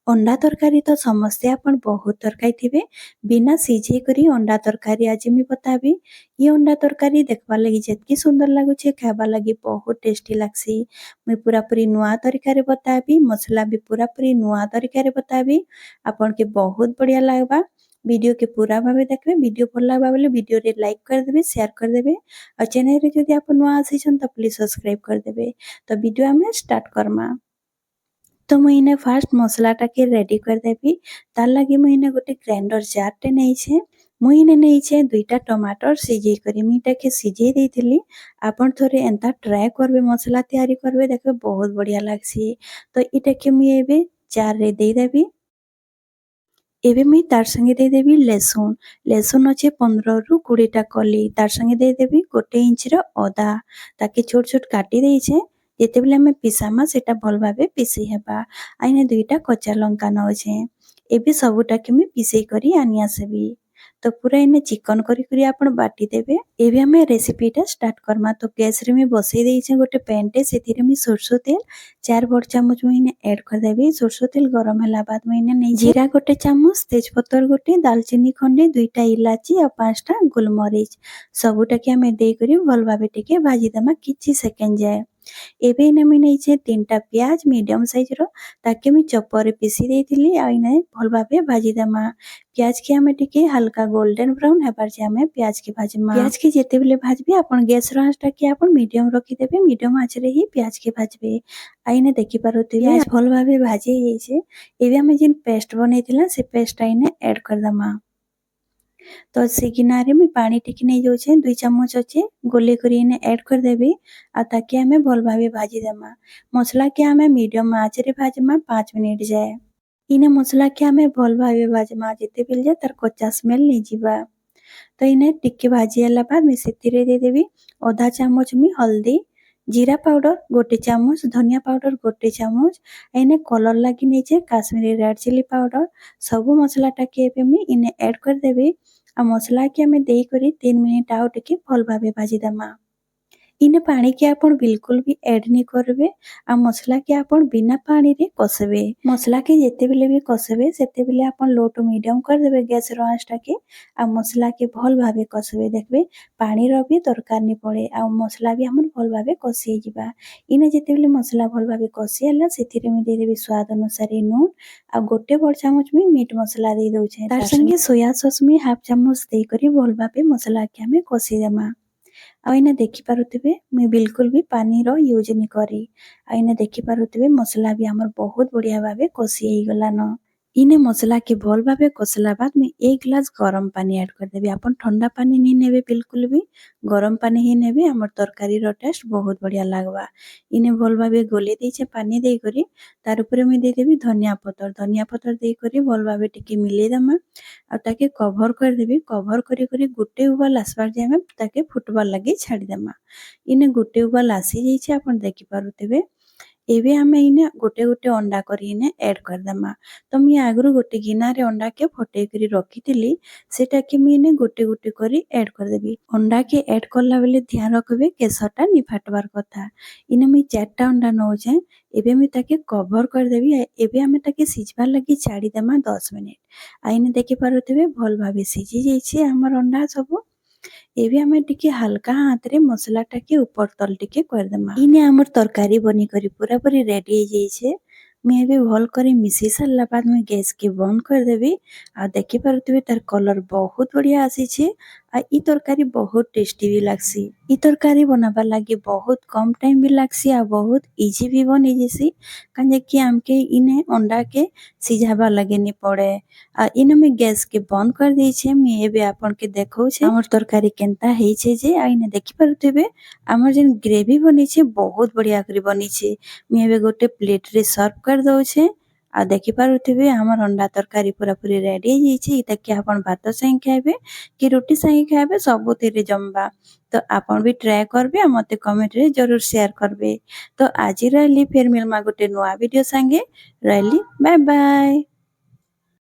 अंडा तरकारी तो समस्ते आपण बहुत तरकारी थिबे बिना सीझे करी अंडा तरकारी आज मी बताबी। ये अंडा तरकारी देखबा लगी जेतकी सुंदर लागुचे खाबा लगी बहुत टेस्टी लागसी। मैं पूरा पूरी नुआ तरीका रे बताबी, मसला भी पूरा पूरी नुआ तरीका रे बताबी। आपण के बहुत बढ़िया लागबा। वीडियो के पूरा भावे देखबे। वीडियो भल लागबा बोले वीडियो रे लाइक कर देबे, शेयर कर देबे और चैनल रे जदि आपण नुआ आसीछन त प्लीज सब्सक्राइब कर देबे। तो वीडियो हमें स्टार्ट करमा। तो मुझे फास्ट मसलाटा के रेडी कर देबी। तार लगी मुझे गोटे ग्राइंडर जार नहीं छे। मुझे नहीं छे दुईटा टमाटर सीझे करी मीटा के सीझे देइथिली। आपण थोड़े एंता ट्राई करबे मसला तैयारी करबे देखबे बहुत बढ़िया लागसी। तो इटा के मुझे एबे जार रे दे देबी। एबे मुई तार संगे दे देबी लहसुन। लहसुन अच्छे 15 रु 20 टा कली। तार संगे दे देबी 1 इंच रो अदा ताकि छोट छोट काटी देइछे। जेतेबेले हमें पिसामा सेटा भल भाबे पिसी हेबा। आइने 2टा कच्चा लंका नउछे। एबे सबुटा के मैं पिसई करी आनी आसेबी। तो पूरा इने चिकन करी करी आपण बाटी देबे। एबे हमें रेसिपीटा स्टार्ट करमा। तो गैस रे मैं बसई देइछे गोटे पैनटे सेथिरे मैं सरसो तेल 4 बड़ चामच मुइने ऐड कर देबी। सरसो तेल गरम होला बाद मुइने नै जीरा गोटे चामच, तेजपत्तर गोटे, दालचीनी खंडे, 2टा इलाची और 5टा गोलमरीच सबुटा के हमें दे करी भल भाबे टिके भाजी देमा किछि सेकेंड जाए। एबे इने मुई नैछे 3टा प्याज मीडियम साइज रो ताकि मैं चॉपर रे पीसी देइथिली आ इने भल भाबे भाजी देमा। प्याज के हमें टिके हल्का गोल्डन ब्राउन हेबार जे हमें प्याज के भाजमा। प्याज के जेतेबेले भाजबे आपण गैस रो आंचटा के आपण मीडियम रखी देबे। मीडियम आंच रे ही प्याज के भाजबे। आ इने देखि पारुथिबे प्याज भल भाबे भाजी जाइछे। एबे हमें जिन पेस्ट बनैतिला से पेस्ट इने ऐड कर दमा। तो से गिनारे में पानी टिकी नहीं जाउछे 2 चम्मच अच्छे गोले करी इने ऐड कर देबे आ ताकि हमें भल भाबे भाजी देमा। मसला के हमें मीडियम आंच रे भाजमा 5 मिनिट जाए। इने मसला के हमें भल भाबे भाजमा जेते बेल जे तार कच्चा स्मेल नहीं जीवा। तो इने टिके भाजी होला बाद मैं सेतिरे दे देबी आधा चामच में हल्दी, जीरा पाउडर 1 चामच, धनिया पाउडर 1 चामच, इने कलर लागी नेचे काश्मीरी रेड चिली पाउडर सब मसलाटा के एबे मैं इने ऐड कर देबी। आ मसला के हमें देई करी 3 मिनिट आउ टिके भल भाबे भाजी देमा। इने पानी के आपण बिल्कुल भी ऐड नहीं करबे। आ मसला के आपण बिना पानी रे कसबे। मसला के जेतेबेले भी कसबे सेतेबेले आपण लो टू मीडियम कर देबे गैस रो आंचटा के। आ मसला के भल भाबे कसबे देखबे पानी रो भी दरकार नहीं पड़े। आ मसला भी हमर भल भाबे कसी जिबा। इने जेतेबेले मसला भल भाबे कसी हला सेथिरे में दे देबी स्वाद अनुसार नून आ 1 बड़ चामच में मीट मसला दे दउछे। तार संगे सोया सॉस में हाफ चामच दे करी भल भाबे मसला के हमें कसी देमा। आइना देखि पारुथिबे मैं बिल्कुल भी पानी रो यूज नहीं करी। आइना देखि पारुथिबे मसला भी हमर बहुत बढ़िया भाबे कसी हेई गलानो। इने मसला के भल भाबे कसला बाद मैं 1 गिलास गरम पानी ऐड कर देबी। आपण ठंडा पानी नहीं नेबे बिल्कुल भी गरम पानी ही नेबे हमर तरकारी रो टेस्ट बहुत बढ़िया लागबा। इने भल भाबे गोली देइछे पानी देई करी तार ऊपर मैं दे देबी धनिया पत्तर देई करी भल भाबे टिके मिले दमा आ ताके कवर कर देबी। कवर करी करी गुटे उबाल आसबार जे हम ताके फुटबार लगी छाड़ी देमा। इने गुटे उबाल आसी जाइछे आपण देखि पारुथिबे। एबे हमें इने गोटे गोटे अंडा करी इने ऐड कर देमा। तो मैं आगरू गोटे गिनारे अंडा के फटे करी रखीतिली सेटा के मैं इने गोटे गोटे करी ऐड कर देबी। अंडा के ऐड करला बेले ध्यान रखबे केसरटा नि फाटबार कथा। इने मैं 4टा अंडा नउछे। एबे मैं ताके कवर कर देबी। एबे हमें ताके सिझबार लगी छाड़ी देमा 10 मिनिट। आ इने देखि पारुथिबे भल भाबे सिझी जाइछे हमर अंडा सब। एबे हमें टिके हल्का हाथ रे मसलाटा के ऊपर तल टिके कर देमा। इने हमर तरकारी बनी करी पूरा पूरी रेडी हो जाइछे। मैं एबे भल करे मिसी सारला बाद मैं गैस के बंद कर देबी। आ देखि पारुथिबे तार कलर बहुत बढ़िया आसीछे। आ ई तरकारी बहुत टेस्टी भी लागसी। ई तरकारी बनाबार लागी बहुत कम टाइम भी लागसी आ बहुत इजी भी बनी जैसी। काजे कि हमके इने अंडा के सिझाबा लगे नहीं पड़े। आ इने मैं गैस के बंद कर देइछे। मैं एबे आपण के देखौछे हमर तरकारी केनता हेइछे जे आ इने देखि पारुथिबे हमर जेन ग्रेवी बनिछे बहुत बढ़िया करी बनिछे। मैं एबे गोटे प्लेट रे सर्व कर दउछे। आ देखि पारुथिबे हमर अंडा तरकारी पूरा पूरी रेडी हो जाइछे। इता कि आपण भात संगे खाइबे कि रोटी संगे खाइबे सबुथिरे जमबा। तो आपण भी ट्राई करबे आ मते कमेंट रे जरूर शेयर करबे। तो आज रहली फेर मिलमा गोटे नुआ वीडियो संगे रहली बाय बाय।